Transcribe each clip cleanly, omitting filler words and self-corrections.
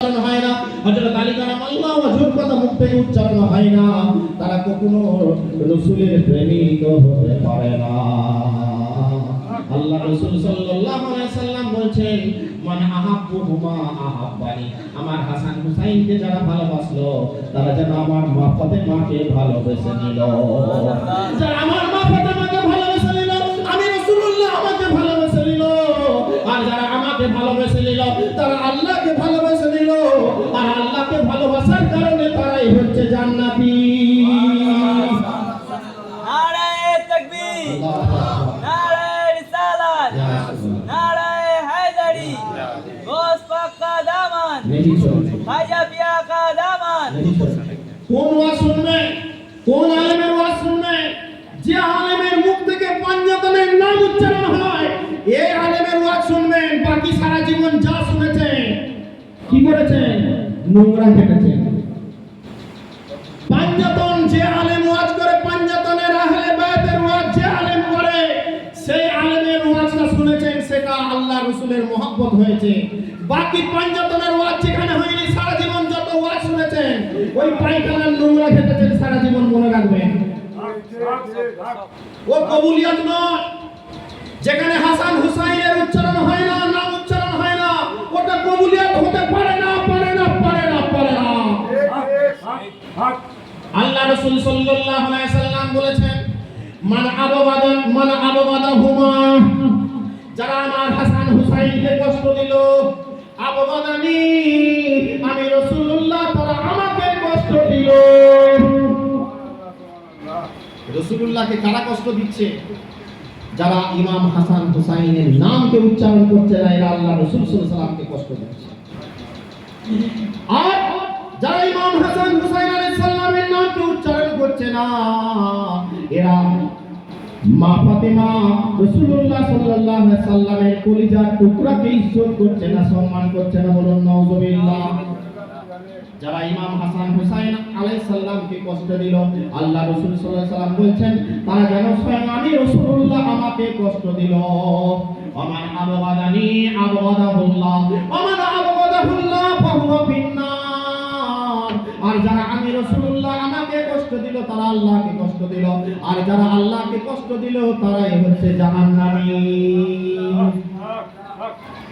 হয় না, হযরত আলী কারামাল্লাহু ওয়াজহুর কথা মুখ থেকে উচ্চারণ হয় না, তারা কখনো রাসূলের প্রেমিক হতে পারে না। আল্লাহ রাসূল সাল্লাল্লাহু আলাইহি সাল্লাম বলেন, মান আহাব্বুহুমা আহাব্বানি, আমার হাসান হুসাইনকে যারা ভালোবাসলো তারা যেন আমার মা ফাতেমাকে ভালোবেসে নিল। যারা আমার মা ফাতেমাকে ভালোবেসে নিল, আমি রাসূলুল্লাহ আমাকে ভালোবেসে নিল। আর যারা আমাকে ভালোবেসে নিল তারা আল্লাহকে ভালোবেসে নিল। আর আল্লাহকে ভালোবাসার কারণে তারাই হচ্ছে জান্নাতি। নারায়ে তাকবীর, নারায়ে রিসালাত, নারায়ে হায়দারি, গোস পাক কা দামান, খাজা পিয়া কা দামান। কোন ওয়াজ শুনবে, কোন আলেমের ওয়াজ শুনবে? যে আলেমের মুখ থেকে পাঞ্জাতনের নাম উচ্চারণ হয় এই আলেমের ওয়াজ শুনবেন। বাকি সারা জীবন যা শুনেছেন কি করেছেন? নোংরা কেটেছেন। পাঞ্জাতন যে আলেম ওয়াজ করে, পাঞ্জাতনের আহলে বায়তের ওয়াজ যে আলেম করে, সেই আলেমের ওয়াজটা শুনেছেন, সেটা আল্লাহ রাসূলের মহব্বত হয়েছে। বাকি পাঞ্জাতনের ওয়াজ যেখানে হয়নি, সারা জীবন যত ওয়াজ শুনেছেন ওই পায়খানার নোংরা খেতেছেন, সারা জীবন মনে রাখবেন। ও কবুলিয়ত নয়। যেখানে হাসান হুসাইনের উচ্চারণ হয় না, নাম উচ্চারণ হয় না, ওটা কবুলিয়ত হতে পারে না, পারে না, পারে না, পারে না। আল্লাহ রাসূল সাল্লাল্লাহু আলাইহি সাল্লাম বলেছেন, মান আবাদাহুমা, যারা আমার হাসান হুসাইনকে কষ্ট দিল, আবাদানি, আমি রাসূলুল্লাহ, তারা আমাকে কষ্ট দিল। রাসূলুল্লাহকে কারা কষ্ট দিচ্ছে? যারা ইমাম হাসান হুসাইনের নামকে উচ্চারণ করছে না, এরা আল্লাহ রাসূল সাল্লাল্লাহু আলাইহি সাল্লামকে কষ্ট দিচ্ছে। আর যারা ইমাম হাসান হুসাইন আলাইহিস সালামের নামকে উচ্চারণ করছে না, এরা মা ফাতেমা রাসূলুল্লাহ সাল্লাল্লাহু আলাইহি সাল্লামের কলিজার টুকরাকে ইজ্জত করছে না, সম্মান করছে না। বলুন নাউযুবিল্লাহ। যারা ইমাম হাসান হুসাইন আলাইহিস সালামকে কষ্ট দিল, আল্লাহ রাসূল সাল্লাল্লাহু আলাইহি সাল্লাম বলেন, তারা যেন স্বয়ং আমি রাসূলুল্লাহ আমাকে কষ্ট দিল। ওমান আবগাদানি আবগাদাহুল্লাহ, ওমান আবগাদাহুল্লাহ ফাহুয়া ফিন্নার। আর যারা আমি রাসূলুল্লাহ আমাকে কষ্ট দিল, তারা আল্লাহকে কষ্ট দিল। আর যারা আল্লাহকে কষ্ট দিল, তারাই হচ্ছে জাহান্নামী।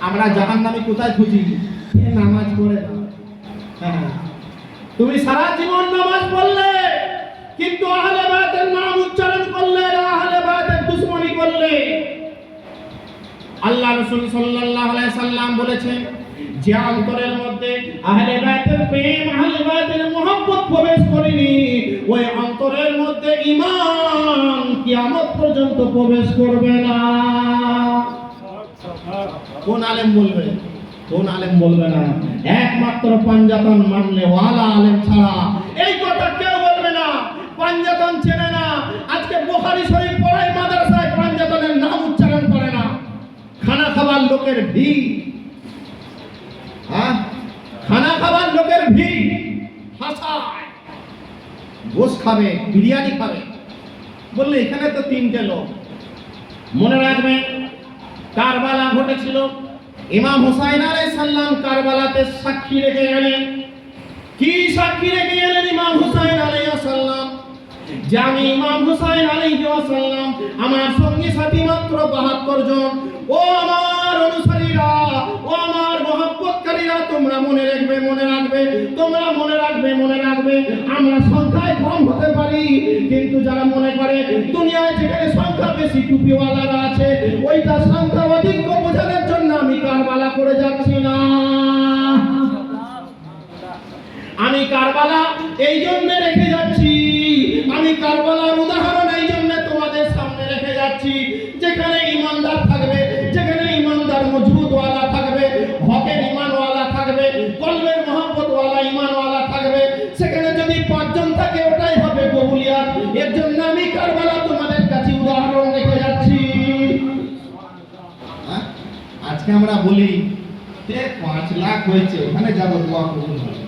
আমরা জাহান্নামী কোথায় খুঁজি? নামাজ পড়ে না। তুমি সারা জীবন নামাজ পড়লে, কিন্তু আহলে বায়তের নাম উচ্চারণ করলে, আহলে বায়তের দুশমনি করলে। আল্লাহ রাসূল সাল্লাল্লাহু আলাইহি সাল্লাম বলেছেন, যে অন্তরের মধ্যে আহলে বায়তের প্রেম, আহলে বায়তের মহব্বত প্রবেশ করেনি, ওই অন্তরের মধ্যে ঈমান কিয়ামত পর্যন্ত প্রবেশ করবে না। কোন আলেম বলবে? কোন আলেম বলবে না? একমাত্র পাঞ্জাতন মানলে ওয়ালা আলেম ছাড়া এই কথা কেউ বলবে না। পাঞ্জাতন চেনে না। আজকে বুখারী শরীফ পড়ায় মাদ্রাসায় পাঞ্জাতনের নাম উচ্চারণ করে না। খানা খাবার লোকের ভিড়, খানা খাবার লোকের ভিড়, হাসায় গোশ খাবে, বিরিয়ানি খাবে, বললে এখানে তো তিনটে লোক। মনে রাখবেন, কারবালা ঘটেছিল। ইমাম হুসাইন আলাইহিস সালাম কারবালাতে সাক্ষী রেখে গেলেন। কি সাক্ষী রেখে গেলেন ইমাম হুসাইন আলাইহিস সালাম? যে আমি ইমাম হুসাইন আলাইহিস সালাম, আমার সঙ্গী সাথী মাত্র ৭২ জন। ও আমার অনুসারীরা, ও আমার মহব্বতকারীরা, তোমরা মনে রাখবে, মনে রাখবে, তোমরা মনে রাখবে, মনে রাখবে। আমরা সংখ্যায় কম হতে পারি, কিন্তু যারা মনে করে দুনিয়ায় যেখানে সংখ্যা বেশি টুপিওয়ালারা আছে, ওইটা সংখ্যা অধিক বোঝানোর জন্য আমি কারবালা করে যাচ্ছি না। আমি কারবালা এই জন্য রেখে যাচ্ছি, আমি কারবালার উদাহরণ এই জন্য তোমাদের সামনে রেখে যাচ্ছি, যেখানে ইমানদার থাকবে, যেখানে ইমানদার মজবুতওয়ালা থাকবে, হকের ইমানওয়ালা থাকবে, কলবের মহব্বতওয়ালা ইমানওয়ালা থাকবে, সেখানে যদি ৫ জন থাকে ওটাই হবে কবুলিয়াত। এর জন্য আমি কারবালা তোমাদের কাছে উদাহরণ রেখে যাচ্ছি। আজকে আমরা বলি যে ৫ লাখ হয়েছে, ওখানে যাব দোয়া কবুল হবে।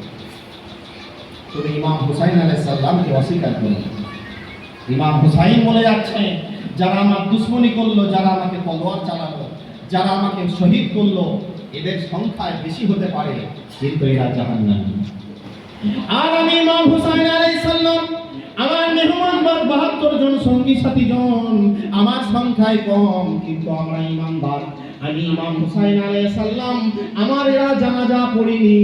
শুধু ইমাম হুসাইন আলাইহিস সালামকে অস্বীকার করলেন। ইমাম হুসাইন বলে যাচ্ছে, যারা আমার দুশমনি করলো, যারা আমাকে তলোয়ার চালালো, যারা আমাকে শহীদ করলো, এদের সংখ্যায় বেশি হতে পারে, কিন্তু এরা জাহান্নামী। আর আমি ইমাম হুসাইন আলাইহিস সালাম, আমার মেহমান 72 জন সঙ্গী সাথী জন, আমার সংখ্যায় কম কিন্তু আমরা ইমানদার। আমি ইমাম হুসাইন আলাইহিস সালাম, আমার এরা জানাজা পড়িনি।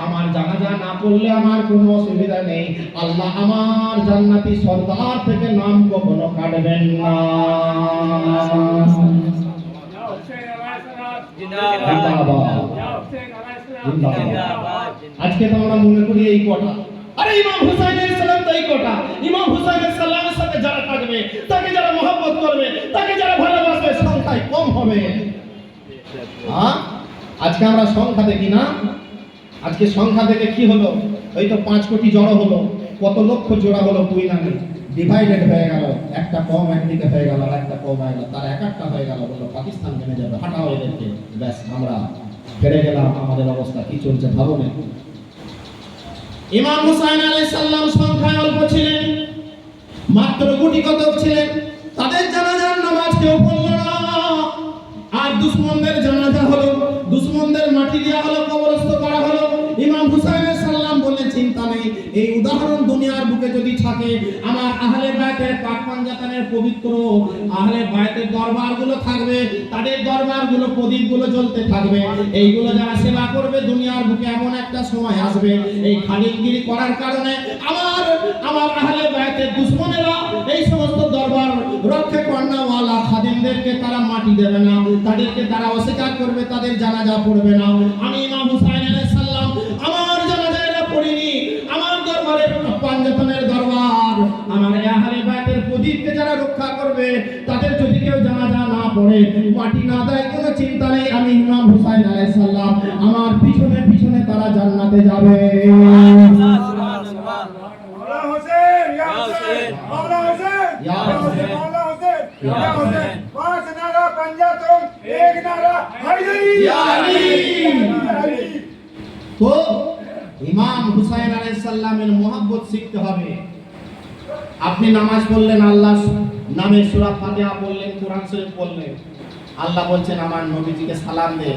আমার জানাজা না পড়লে আমার কোনো অসুবিধা নেই, আল্লাহ আমার জান্নাতি সর্দার থেকে নাম কখনো কাটবেন না। আজকে তো আমরা মনে করি এই কটা, আরে ইমাম হুসাইন আলাইহিস সালাম তো এই কটা। ইমাম হুসাইন আলাইহিস সালামের সাথে যারা থাকবে, তাকে যারা মহব্বত করবে, তাকে যারা ভালোবাসবে, সংখ্যায় কম হবে। হ্যাঁ, আজকে আমরা সংখ্যা দেখি না। আজকে সংখ্যা দেখে কি হলো? এই তো 5 কোটি জড়ো হলো, কত লক্ষ জোড়া হলো তুই না ডিভাইডেড হয়ে গেল, একটা কম একদিকে হয়ে গেল, আর একটা কম হয়ে গেল, তার এক একটা হয়ে গেল, বললো পাকিস্তান মেনে যাবে, হাঁটাও এদেরকে, ব্যাস আমরা ফিরে গেলাম। আমাদের অবস্থা কি চলছে ভাবো না। ইমাম হুসাইন আলাইহিস সালাম সংখ্যায় অল্প ছিলেন, মাত্র কোটি কতক ছিলেন। তাদের জানাজার নামাজ কেউ পড়ল না, আর দুশমনদের জানাজা হলো, দুশমনদের মাটি দেওয়া হলো, কবরস্থ করা হলো। ইমাম হুসাইন আলাইহিস সালাম বললেন চিন্তা নেই, এই উদাহরণ দুনিয়ার বুকে যদি থাকে, আমার আহলে বায়তের পাক পাঞ্জাতানের পবিত্র আহলে বায়তের দরবারগুলো থাকবে, তাদের দরবারগুলো প্রদীপগুলো জ্বলতে থাকবে। এইগুলো যারা সেবা করবে, দুনিয়ার বুকে এমন একটা সময় আসবে, এই খালিলগিরি করার কারণে আমার আহলে বায়তের দুশমনেরা এই সমস্ত দরবার রক্ষা কর্ণাওয়ালা খাদিমদেরকে তারা মাটি দেবে না, তাদেরকে তারা অস্বীকার করবে, তাদের জানাজা পড়বে না। আমি ইমাম হুসাইন আলাইহিস সালাম, আমার জানাজা এরা পড়িনি, আমার দরবারের পাঞ্জাতনের দরবার, আমার আহলে বায়তের প্রদীপকে যারা রক্ষা করবে, তাদের যদি কেউ জানাজা না পড়ে, মাটি না দেয়, কোনো চিন্তা নেই, আমি ইমাম হুসাইন আলাইহিস সালাম, আমার পিছনে পিছনে তারা জান্নাতে যাবে। তো ইমাম হুসাইন আলাইহিস সালামের মহব্বত শিখতে হবে। আপনি নামাজ পড়লেন, আল্লাহ নামে সূরা ফাতিহা পড়লেন, কোরআন শরীফ পড়লেন, আল্লাহ বলছেন আমার নবীজিকে সালাম দে,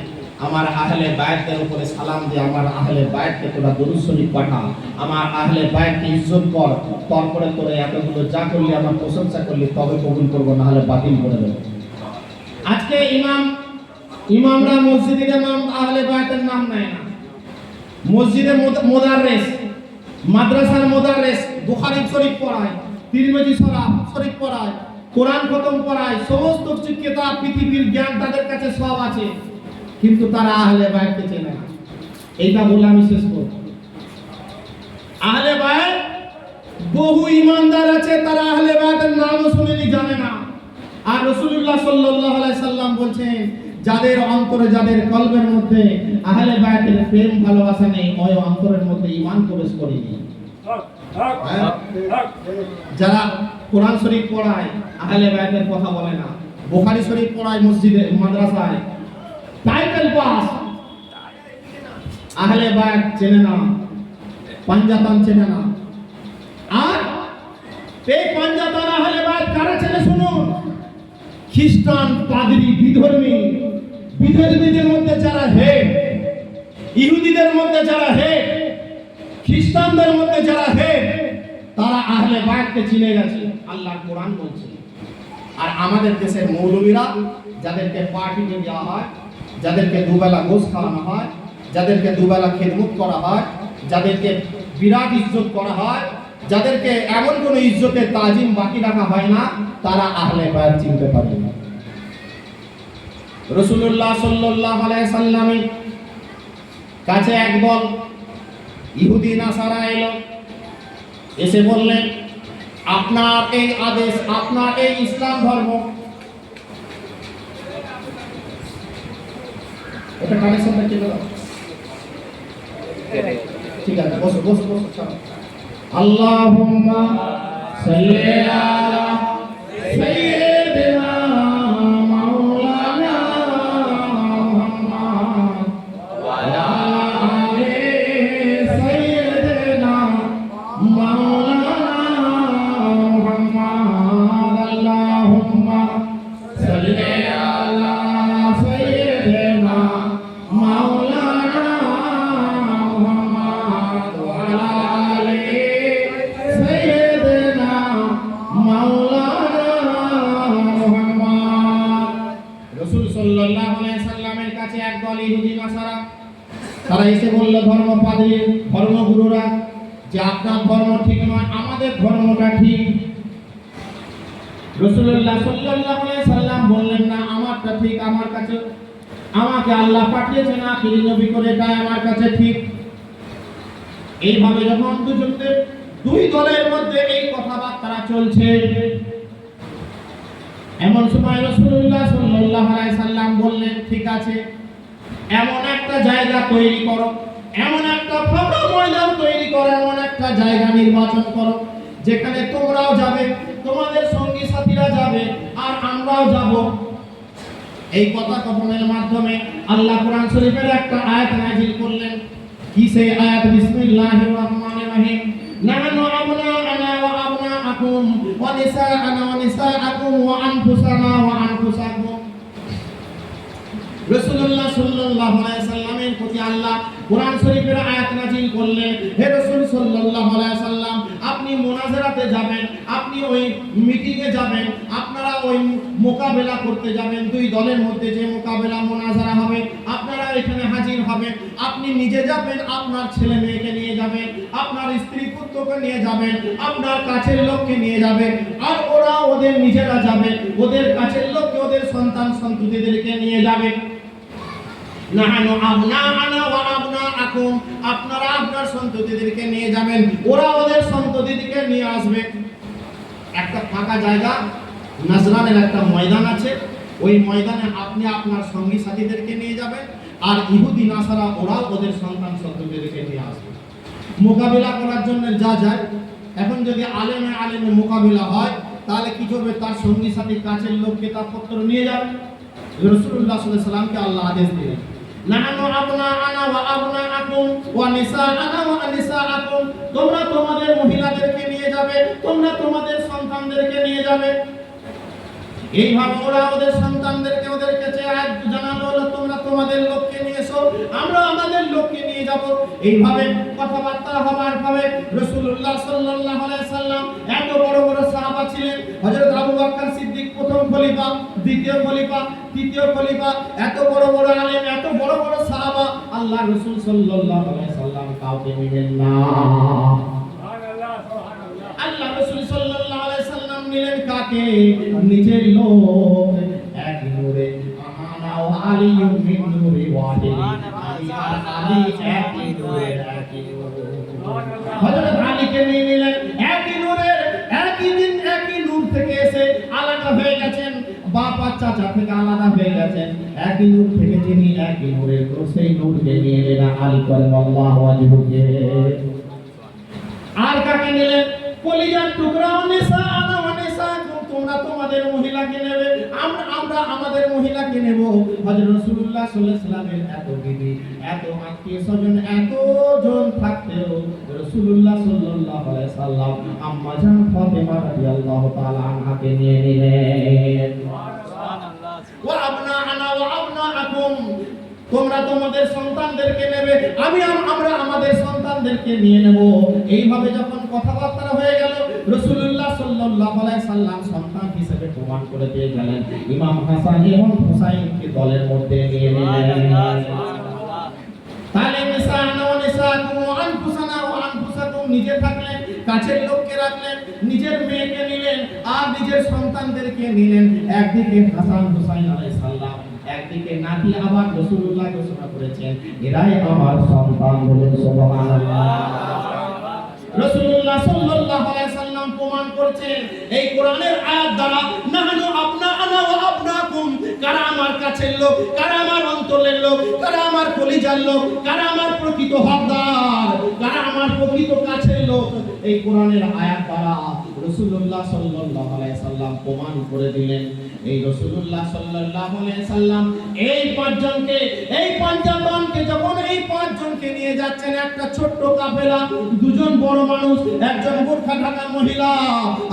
আমার আহলে বায়তের উপরে সালাম দে, আমার আহলে বায়তকে তোরা দরুদ শরীফ পাঠা, আমার আহলে বায়তকে ইজ্জত কর, তারপরে তোরা এতগুলো যা করলি আমার প্রশংসা করলি, তবে কবুল করব, না হলে বাতিল করে দেব। আজকে ইমামরা মসজিদের ইমাম আহলে বায়তের নাম নেয় না, মসজিদে মুদাররিস, মাদ্রাসার মুদাররিস বুখারী শরীফ পড়ায়, তিরমিজি শরীফ পড়ায়, কোরআন খতম পড়ায়, সমস্ত কিতাব পৃথিবীর জ্ঞান তাদের কাছে সব আছে, কিন্তু তারা আহলে বায়তকে চেনে না। এইটা বলে আমি শেষ করব। আহলে বায়ত বহু ইমানদার আছে, তারা আহলে বায়তের নামও শুনেনি, জানে না। আর রাসূলুল্লাহ সাল্লাল্লাহু আলাইহি সাল্লাম বলছেন, যাদের অন্তরে, যাদের কলবের মধ্যে আহলে বায়তের প্রেম ভালোবাসা নেই, ওই অন্তরের মধ্যে ঈমান প্রবেশ করেনি। যারা কোরআন শরীফ পড়ায়, আহলে বায়তের কথা বলে না, বুখারী শরীফ পড়ায় মসজিদে মাদ্রাসায়, টাইটেল পাস, আহলে বায়ত চেনে না, পাঞ্জাতন চেনে না। আর এই পাঞ্জাতন আহলে বায়ত কারা চেনে শুনুন? খ্রিস্টান, পাদ্রী, বিধর্মীদের মধ্যে যারা হেড, ইহুদিদের মধ্যে যারা হেড, খ্রিস্টানদের মধ্যে যারা হেড, তারা আহলে বায়তকে চিনে গেছে, আল্লাহর কোরআন বলছে। আর আমাদের দেশের মৌলবীরা, যাদেরকে পার্টিতে দেওয়া হয়, যাদেরকে দুবেলা গোশ খাওয়ানো হয়, যাদেরকে দুবেলা খেদমত করা হয়, যাদেরকে বিরাট ইজ্জত করা হয়, যাদেরকে এমন কোনো ইজ্জতের তাজিম বাকি রাখা হয় না, তারা আহলে বায়ত চিনতে পারে না। রাসূলুল্লাহ সাল্লাল্লাহু আলাইহি সাল্লামের কাছে একদল ইহুদি নাসারা এলো, এসে বললেন, আপনার এই আদেশ, আপনার এই ইসলাম ধর্ম, এটা কানেকশনটা কি হলো? ঠিক আছে, বসো বসো বসো। আল্লাহুম্মা সাল্লি আলা সাইয়্যিদিনা মাওলানা মুহাম্মদ ওয়া আলা আলি সাইয়্যিদিনা মাওলানা মুহাম্মদ। আল্লাহুম্মা সাল্লি আলা সাইয়্যিদিনা তারা এসে বলল ধর্মপাদ্রী ধর্মগুরুরা যে আপনার ধর্ম ঠিক নয়, আমাদের ধর্মটা ঠিক। রাসূলুল্লাহ সাল্লাল্লাহু আলাইহি সাল্লাম বললেন না, আমারটা ঠিক, আমার কাছে আমাকে আল্লাহ পাঠিয়েছেন আখিরি নবী করে, তাই আমার কাছে ঠিক। এইভাবে যখন দুই দলের মধ্যে এই কথাবার্তা চলছে, এমন সময় রাসূলুল্লাহ সাল্লাল্লাহু আলাইহি সাল্লাম বললেন, ঠিক আছে, এমন একটা জায়গা তৈরি করো, এমন একটা ফাঁকা ময়দান তৈরি করো, এমন একটা জায়গা নির্বাচন করো যেখানে তোমরাও যাবে, তোমাদের সঙ্গী সাথীরা যাবে, আর আমরাও যাব। এই কথা কথনের মাধ্যমে আল্লাহ কোরআন শরীফের একটা আয়াত নাযিল করলেন। কি সেই আয়াত? বিসমিল্লাহির রহমানির রহিম। নাহনু আবনাআনা ওয়া আবনাআকুম ওয়া নিসাআনা ওয়া নিসাআকুম ওয়া আনফুসানা ওয়া আনফুসাকুম। রাসূলুল্লাহ সাল্লাল্লাহু আলাইহি সাল্লামের প্রতি আল্লাহ কোরআন শরীফের আয়াত নাযিল করলেন। হে রাসূল সাল্লাল্লাহু আলাইহি সাল্লাম, আপনি মুনাজারাতে যাবেন, আপনি ওই মিটিং এ যাবেন, আপনারা ওই মোকাবেলা করতে যাবেন, দুই দলের মধ্যে যে মোকাবেলা মুনাজারা হবে, আপনারা এখানে হাজির হবেন। আপনি নিজে যাবেন, আপনার ছেলে মেয়েকে নিয়ে যাবেন, আপনার স্ত্রী পুত্রকে নিয়ে যাবেন, আপনার কাছের লোককে নিয়ে যাবেন, আর ওরা ওদের নিজেরা যাবে, ওদের কাছের লোককে, ওদের সন্তান সন্ততিদেরকে নিয়ে যাবে। নাহানু আবনাআনা ওয়া আবনাআকুম, আপনারা আপনার সন্ততিদেরকে নিয়ে যাবেন, ওরা ওদের সন্ততিদেরকে নিয়ে আসবে। একটা ফাঁকা জায়গা নাজরানের একটা ময়দান আছে, ওই ময়দানে আপনি আপনার সঙ্গী সাথীদেরকে নিয়ে যাবেন, আর ইহুদি নাসারা ওরাও ওদের সন্তান সন্ততিদেরকে নিয়ে আসবে। মোকাবিলা করার জন্য যা যায়, এখন যদি আলেমে আলেমে মোকাবিলা হয়, তাহলে কি করবে? তার সঙ্গী সাথী কাছের লোক কিতাবপত্র নিয়ে যাবে। রাসূলুল্লাহ সাল্লাল্লাহু আলাইহি সাল্লামকে আল্লাহ আদেশ দিলেন, নাহানু আবনাআনা ওয়া আবনাআকুম ওয়া নিসাআনা ওয়া নিসাআকুম, তোমরা তোমাদের মহিলাদেরকে নিয়ে যাবে, তোমরা তোমাদের সন্তানদেরকে নিয়ে যাবে। এইভাবে ওরা ওদের সন্তানদেরকে ওদের কাছে জানালো, তোমরা তোমাদের লোককে নিয়ে এসো, আমরা আমাদের লোককে নিয়ে যাব। এইভাবে কথাবার্তা হবার পরে রাসূলুল্লাহ সাল্লাল্লাহু আলাইহি সাল্লাম, এত বড় বড় সাহাবা ছিলেন, হযরত আবু বকর সিদ্দিক প্রথম খলিফা, দ্বিতীয় খলিফা, তৃতীয় খলিফা, এত বড় বড় আলেম, এত বড় বড় সাহাবা, আল্লাহ রাসূল সাল্লাল্লাহু আলাইহি সাল্লাম কাউকে নিলেন না। আল্লাহ রাসূল সাল্লাল্লাহু আলাইহি সাল্লাম নিলেন কাকে? নিজের লোক। এক নূরে আনা ওয়া আলিয়্যুম মিন নূরি ওয়াহিদ, আমি আর আলী একই নূরের একই নূর। হযরত আলীকে নিয়ে নিলেন, একই নূরের, একই দিন একই নূর থেকে এসে আলাদা হয়ে গেছেন, বাপ আর চাচা থেকে আলাদা হয়ে গেছেন, একই নূর থেকে যিনি একই নূরের, তো সেই নূরকে নিয়ে নিলেন আলী কারামাল্লাহু ওয়াজহুকে। আর কাকে নিলেন? কলিজার টুকরা, নিসাআনা ওয়া নিসাআকুম, তোমরা তোমাদের মহিলাকে নেবে, আমরা আমাদের মহিলাকে নেব। হযরত রাসূলুল্লাহ সাল্লাল্লাহু আলাইহি ওয়াসাল্লামের এত বিবি, এত আত্মীয় স্বজন, এত জন থাকতেও রাসূলুল্লাহ সাল্লাল্লাহু আলাইহি ওয়াসাল্লাম আম্মা জান ফাতেমা রাদিয়াল্লাহু তাআলা আনহাকে নিয়ে নিলেন। সুবহানাল্লাহ। ওয়া আবনাআনা ওয়া আবনাআকুম, তোমরা তোমাদের সন্তানদেরকে নেবে, আমরা আমাদের সন্তানদেরকে নিয়ে নেব। এইভাবে যখন কথাবার্তা হয়ে গেল, রাসূলুল্লাহ সাল্লাল্লাহু আলাইহি সাল্লাম সন্তান হিসেবে প্রমাণ করে দিয়ে গেলেন। ইমাম হাসান এবং হুসাইনকে দলের মধ্যে নিয়ে নিলেন। তাহলে নিসাআনা ওয়া নিসাআকুম ওয়া আনফুসানা ওয়া আনফুসাকুম, নিজে থাকলেন, কাছের লোককে রাখলেন, নিজের মেয়েকে নিলেন, আর নিজের সন্তানদেরকে নিলেন। একদিকে হাসান হুসাইন আলাইহিস সালাম, একদিকে নাতি, আবার রাসূলুল্লাহ ঘোষণা করেছেন, এরাই আমার সন্তান, বলেন সুবহানাল্লাহ। রাসূলুল্লাহ সাল্লাল্লাহু আলাইহি সাল্লাম প্রমাণ করেছেন এই কোরআনের আয়াত দ্বারা, নাহানু আবনাআনা ওয়া আবনাকুম, কারা আমার কাছের লোক, কারা আমার অন্তরের লোক, কারা আমার কলিজার লোক, কারা আমার প্রকৃত হকদার, কারা আমার প্রকৃত কাছের লোক, এই কোরআনের আয়াত দ্বারা রাসূলুল্লাহ সাল্লাল্লাহু আলাইহি সাল্লাম প্রমাণ করে দিলেন। এই রাসূলুল্লাহ সাল্লাল্লাহু আলাইহি সাল্লাম এই পাঁচজনকে, এই পঞ্চাবনকে, যখন এই পাঁচজনকে নিয়ে যাচ্ছেন, একটা ছোট্ট কাফেলা, দুজন বড় মানুষ, একজন বোরখা ঢাকা মহিলা,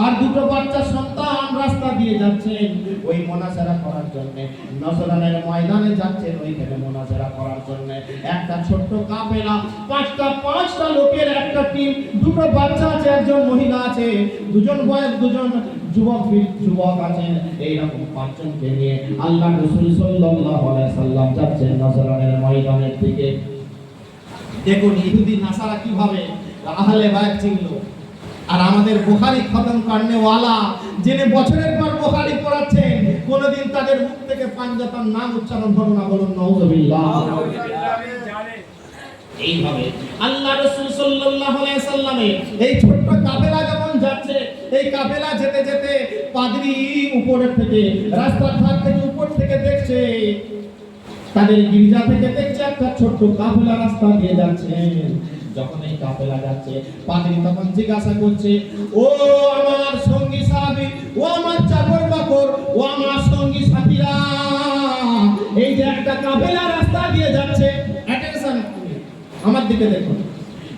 আর দুটো বাচ্চা সন্তান রাস্তা দিয়ে যাচ্ছেন ওই মুনাজারা করার জন্য, নজরানের ময়দানে যাচ্ছেন ওইখানে মুনাজারা করার জন্য। একটা ছোট্ট কাফেলা, পাঁচটা লোকের একটা টিম, দুটো বাচ্চা আছে, একজন মহিলা আছে, দুজন বয়স, দুজন যুবক আছেন, এইরকম পাঁচজনকে নিয়ে আল্লাহ রাসূল সাল্লাল্লাহু আলাইহি সাল্লাম যাচ্ছেন নজরানের ময়দানের দিকে। দেখুন ইহুদি নাসারা কিভাবে আহলে বাইত চিনলো। আর আমাদের বুখারী খতম করনেওয়ালা যিনি বছরের পর বুখারী পড়াচ্ছেন, কোনোদিন তাদের মুখ থেকে পাঞ্জাতার নাম উচ্চারণ হলো না, বলুন নাউযুবিল্লাহ। এইভাবে আল্লাহ রাসূল সাল্লাল্লাহু আলাইহি সাল্লামে এই ছোট্ট কাফেলা যখন যাচ্ছে, এই কাফেলা যেতে যেতে পাদ্রী উপরের থেকে, রাস্তার ধার থেকে উপর থেকে দেখছে, তাদের গির্জা থেকে দেখছে একটা ছোট্ট কাফেলা রাস্তা দিয়ে যাচ্ছে। যখন এই কাফেলা যাচ্ছে, পাদ্রী তখন জিজ্ঞাসা করছে, ও আমার সঙ্গী সাহাবী, ও আমার চাকর বাকর, ও আমার সঙ্গী সাথীরা, এই যে একটা কাফেলা রাস্তা দিয়ে যাচ্ছে, অ্যাটেনশন আমার দিকে দেখুন।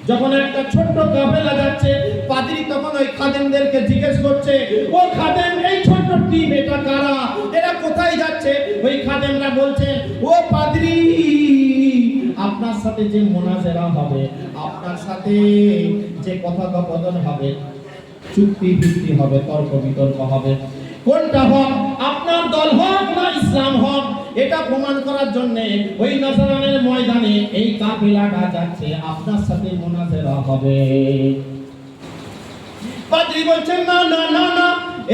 যখন একটা ছোট্ট কাফেলা যাচ্ছে, পাদ্রী তখন ওই খাদেমদেরকে জিজ্ঞেস করছে, ও খাদেম, এই ছোট্ট টিম এটা কারা, এরা কোথায় যাচ্ছে? ওই খাদেমরা বলছেন, ও পাদ্রী, আপনার সাথে যে মুনাজারা হবে, আপনার সাথে যে কথোপকথন হবে, চুক্তি ভিত্তি হবে, তর্ক বিতর্ক হবে, কোনটা হোক, আপনার দল হোক না ইসলাম হোক, এটা প্রমাণ করার জন্য ওই নাসরানের ময়দানে এই কাফেলাটা যাচ্ছে, আপনার সাথে মুনাজারা হবে। পাদ্রী বলছেন, না না না না,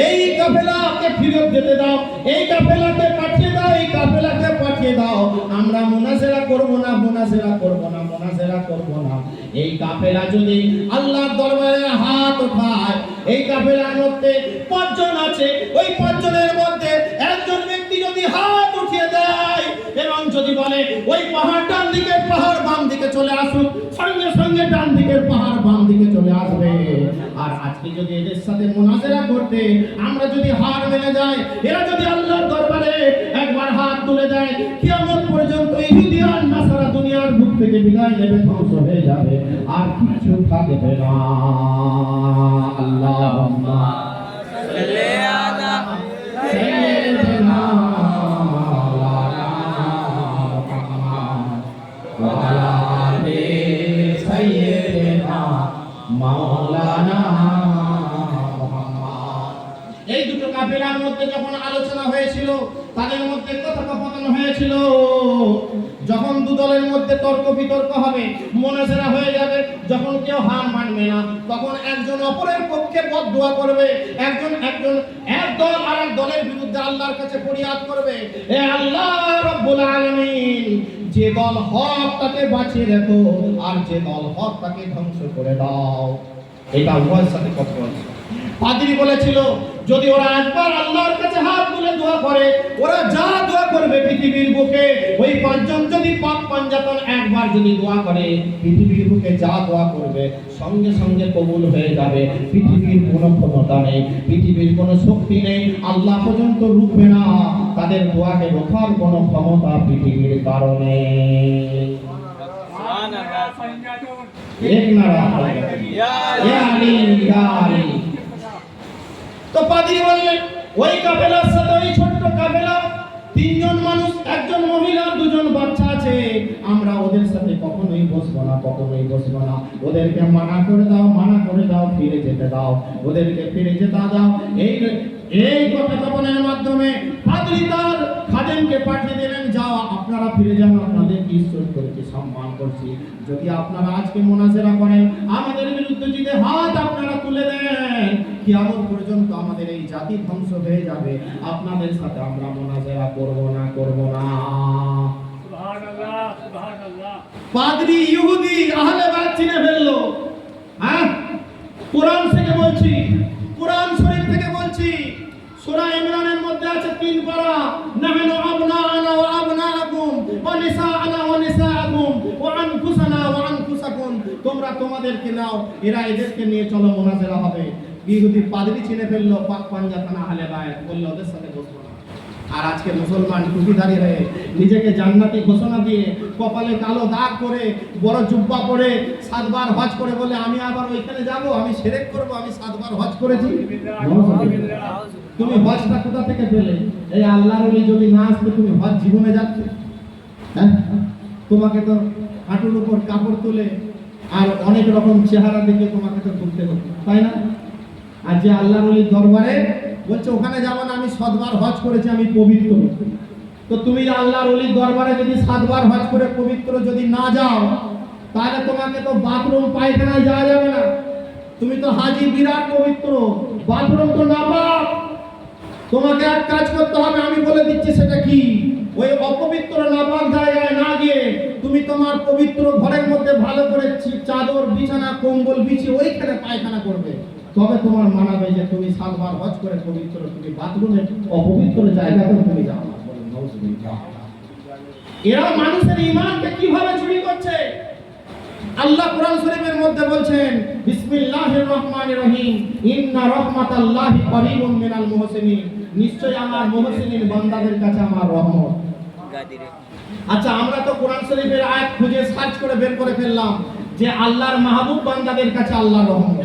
এই কাফেলাকে ফিরত যেতে দাও, এই কাফেলাকে পাঠিয়ে দাও, এই কাফেলাকে পাঠিয়ে দাও, আমরা মুনাজারা করব না, মুনাজারা করব না, মুনাজারা করব না। এই কাফেলা যদি আল্লাহর দরবারে হাত ওঠায়, এই কাফেলার মধ্যে 5 জন আছে, ওই 5 জনের মধ্যে একজন ব্যক্তি যদি হাত উঠিয়ে দেয় এবং যদি বলে ওই পাহাড় ডান দিকের পাহাড় বাম দিকে চলে আসুক, সঙ্গে সঙ্গে ডান দিকের পাহাড় বাম দিকে চলে আসবে। আর আজকে যদি এদের সাথে মুনাজারা করতে আমরা যদি হার মেনে যাই, এরা যদি আল্লাহর দরবারে একবার হাত তুলে দেয়, কিয়ামত পর্যন্ত ইহুদি আর নাসারা দুনিয়ার বুক থেকে বিদায় নেবে, ধ্বংস হয়ে যাবে, আর কিছু থাকবে না। আল্লাহুম্মা সাল্লি আলা সাইয়্যিদিনা মাওলানা মুহাম্মদ ওয়া আলা আলি সাইয়্যিদিনা মাওলানা মুহাম্মদ। এই দুটো কাফেলার মধ্যে যখন আলোচনা হয়েছিল, তাদের মধ্যে কথোপকথন হয়েছিল, যখন দু দলের মধ্যে তর্ক বিতর্ক হবে, মুনাজারা হয়ে যাবে, যখন কেউ হার মানবে না, তখন একজন অপরের পক্ষে বদদুয়া করবে, একজন এক দল আর এক দলের বিরুদ্ধে আল্লাহর কাছে ফরিয়াদ করবে, হে আল্লাহ রাব্বুল আলামিন, যে দল হক তাকে বাঁচিয়ে রাখো, আর যে দল হক তাকে ধ্বংস করে দাও। এটা উভয়ের সাথে কথা বলছে। পাদ্রী বলেছিল, যদি ওরা একবার আল্লাহর কাছে হাত তুলে দোয়া করে, ওরা যা দোয়া করবে পৃথিবীর বুকে, ওই 5 জন যদি পাপ পাঞ্জাতন একবার যদি দোয়া করে, পৃথিবীর বুকে যা দোয়া করবে সঙ্গে সঙ্গে কবুল হয়ে যাবে। পৃথিবীর কোনো ক্ষমতা নেই, পৃথিবীর কোনো শক্তি নেই, আল্লাহ পর্যন্ত রুখবে না তাদের দোয়াকে রোখার কোনো ক্ষমতা পৃথিবীর কারণে। এক নারা ইয়া আলী ইয়া আলী। তো পাদ্রী বললেন, ওই কাফেলার সাথে ওই ছোট্ট কাফেলা, 3 জন মানুষ, একজন মহিলা, 2 জন বাচ্চা আছে, আমরা ওদের সাথে কখনোই বসবো না, কখনোই বসবো না। ওদেরকে মানা করে দাও, মানা করে দাও, ফিরে যেতে দাও, ওদেরকে ফিরে যেতে দাও। এই কথোপকথনের মাধ্যমে পাদ্রী তার খাদেমকে পাঠিয়ে দিলেন, যাও আপনারা ফিরে যান, আপনাদেরকে ঈশ্বর করেছি, সম্মান করছি। যদি আপনারা আজকে মুনাজারা করেন, আমাদের বিরুদ্ধে যদি হাত আপনারা তুলে দেন, কিয়ামত পর্যন্ত আমাদের এই জাতি ধ্বংস হয়ে যাবে। আপনাদের সাথে আমরা মুনাজারা করব না, করব না। সুবহানাল্লাহ, সুবহানাল্লাহ। পাদ্রী ইহুদি আহলে বাইত চিনে ফেললো। হ্যাঁ, কোরআন থেকে বলছি, কোরআন শরীফ থেকে বলছি, সূরা ইমরানের মধ্যে আছে 3 পারা, নাহনু আবনাআনা ওয়া আবনাআকুম ওয়া নিসাআনা ওয়া নিসাআকুম ওয়া আনফুসানা ওয়া আনফুসাকুম। তোমরা তোমাদেরকে নাও, এরা এদেরকে নিয়ে চলো, মুনাজারা হবে। ইহুদি পাদ্রী চিনে ফেললো, পাক পাঞ্জাতন আহলে বাইত, বললো ওদের সাথে বসবো না। আর আজকে মুসলমান টুপিধারী হয়ে নিজেকে জান্নাতি ঘোষণা দিয়ে, কপালে কালো দাগ করে, বড় জুব্বা পরে, 7 বার হজ করে বলে আমি আবার ওইখানে যাব, আমি শিরক করব, আমি 7 বার হজ করেছি। তুমি হজটা কোথা থেকে পেলে? এই আল্লাহর ওলি যদি না আসতো, তুমি হজ জীবনে যাচ্ছে? হ্যাঁ, তোমাকে তো হাঁটুর উপর কাপড় তুলে আর অনেক রকম চেহারা দেখে তোমাকে তো ঘুরতে হতো, তাই না? আর যে আল্লাহর ওলির দরবারে বলছে ওখানে যাব না, আমি 7 বার হজ করেছি, আমি পবিত্র। তো তুমি আল্লাহর ওলির দরবারে যদি 7 বার হজ করে পবিত্র যদি না যাও, তাহলে তোমাকে তো বাথরুম পায়খানায় যাওয়া যাবে না। তুমি তো হাজি বিরাট পবিত্র, বাথরুম তো নাপাক। তোমাকে এক কাজ করতে হবে, আমি বলে দিচ্ছি সেটা কি। ওই অপবিত্র নাপাক জায়গায় না গিয়ে তুমি তোমার পবিত্র ঘরের মধ্যে ভালো করে চাদর বিছানা কম্বল বিছিয়ে ওইখানে পায়খানা করবে। তবে তোমার মানাবে যে তুমি 7 বার হজ করে পবিত্র, তুমি বাথরুমে অপবিত্র জায়গাতে তুমি যাও না। বলেন নাউজুবিল্লাহ। এরা মানুষের ঈমানকে কিভাবে চুরি করছে? আল্লাহ কোরআন শরীফের মধ্যে বলছেন, বিসমিল্লাহির রহমানির রহিম, ইন্না রাহমাতাল্লাহি করিবুম মিনাল মুহসিনিন। নিশ্চয় আমার মুহসিনিন বান্দাদের কাছে আমার রহমত। আচ্ছা, আমরা তো কোরআন শরীফের আয়াত খুঁজে সার্চ করে বের করে ফেললাম যে আল্লাহর মাহবুব বান্দাদের কাছে আল্লাহর রহমত।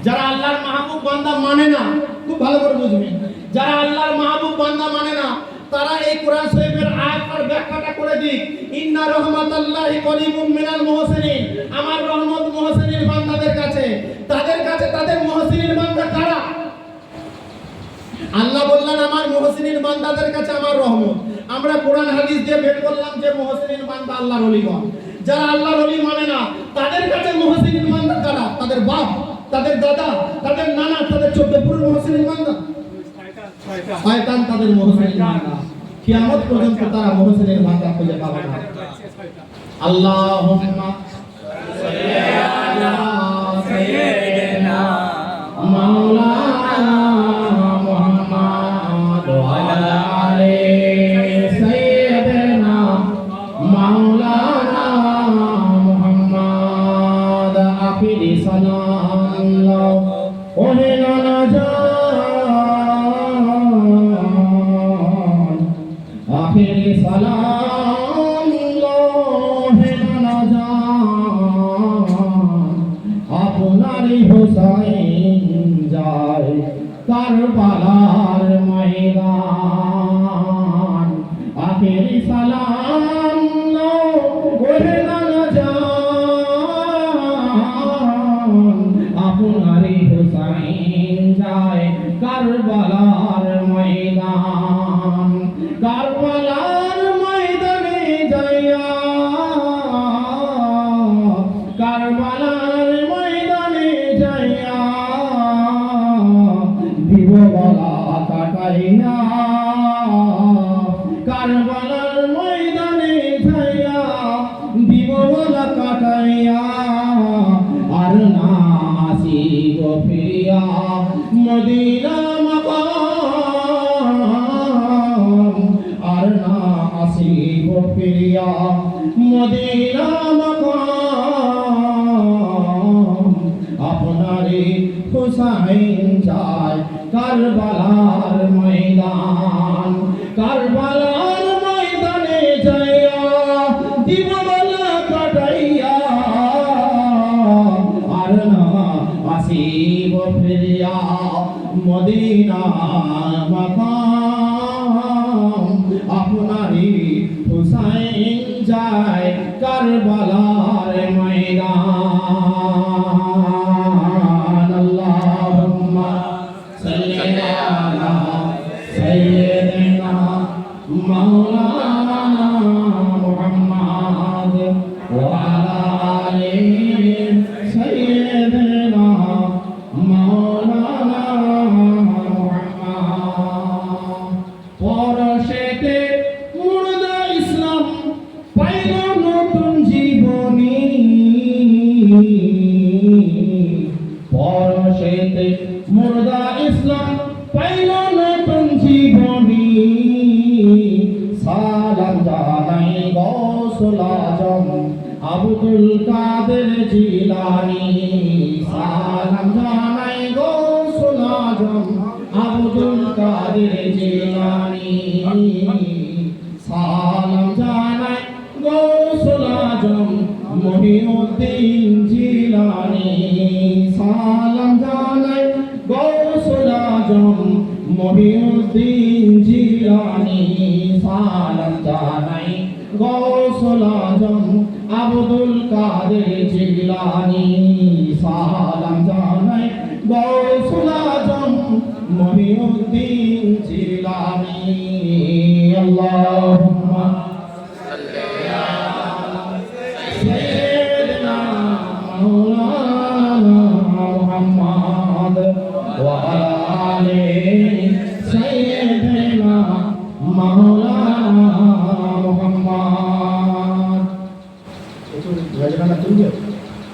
যারা আল্লাহর মাহবুব বান্দা মানে না, খুব ভালো করে বুঝবেন, যারা আল্লাহর মাহবুব বান্দা মানে না, তারা এই কোরআন শরীফের আয়াতের ব্যাখ্যাটা করে দিক। ইন্না রাহমাতাল্লাহি করিবুম মিনাল মুহসিনিন, আমার রহমত মুহসিনিন বান্দাদের কাছে। তাদের কাছে তাদের মুহসিনিন বান্দা কারা? আল্লাহ বললেন আমার মুহসিনিন বান্দাদের কাছে আমার রহমত। আমরা কোরআন হাদিস দিয়ে বের করলাম যে মুহসিনিন বান্দা আল্লাহর ওলিগণ। যারা আল্লাহর ওলি মানে না, তাদের কাছে মুহসিনিন বান্দা কারা? তাদের বাপ, তাদের দাদা, তাদের নানা, তাদের 14 পুরুষ মুহসিনিন বান্দা। শয়তান তাদের মুহসিনিন বান্দা। কিয়ামত পর্যন্ত তারা মুহসিনিন বান্দা খুঁজে পাবে না। আল্লাহুম্মা সাল্লি আলা সাইয়্যিদিনা মাওলানা মুহাম্মদ ওয়া আলা আলি সাইয়্যিদিনা মাওলানা মুহাম্মদ। আখিরি সালাম ওহিনা নাজান, আখিরি সালাম ওহিনা নাজান। আপনারই হুসাইন যায় কারবালার ময়দান। আখিরি সালাম ওহিনা নাজান। আপনারই হুসাইন যায় কারবালার ময়দান। কারবালার ময়দানে যাইয়া, কারবালার ময়দানে যাইয়া দিব গলা কাটাইয়া। কারবালার ময়দানে যাইয়া দিব গলা কাটাইয়া। আর না আসিব ফিরিয়া মদিনা মাকাম। আর না আসিব ফিরিয়া মদিনা মাকাম। আপনারে হুসাইন যায় কারবালার ময়দান। কারবালার ময়দানে যাইয়া দিব গলা কাটাইয়া। আর না আসিব ফিরিয়া মদিনা মাকাম। আপনারই হুসাইন যায় কারবালার ময়দান। আল্লাহুম্মা সাল্লি আলা সাইয়্যিদিনা মাওলানা মুহাম্মদ ওয়া আলা আলি সাইয়্যিদিনা মাওলানা মুহাম্মদ। পরশেতে মুর্দা ইসলাম পাইল নতুন জীবনী। পরশেতে মুর্দা ইসলাম পাইল নতুন জীবনী। সালাম জানাই গৌসুল আজম আব্দুল কাদের জিলানী। সালাম জানাই গৌসুল আজম আব্দুল কাদের জিলানী। সালাম জানাই গৌসুল আজম মহিউদ্দিন জিলানী। সালাম জানাই গৌসুল আজম মহিউদ্দিন জিলানী। সালাম জানাই গৌসুল আজম আব্দুল কাদের জিলানী। সালাম জানাই গৌসুল আজম মহিউদ্দিন জিলানী। আল্লাহুম্মা সাল্লি আলা সাইয়্যিদিনা وعلى آله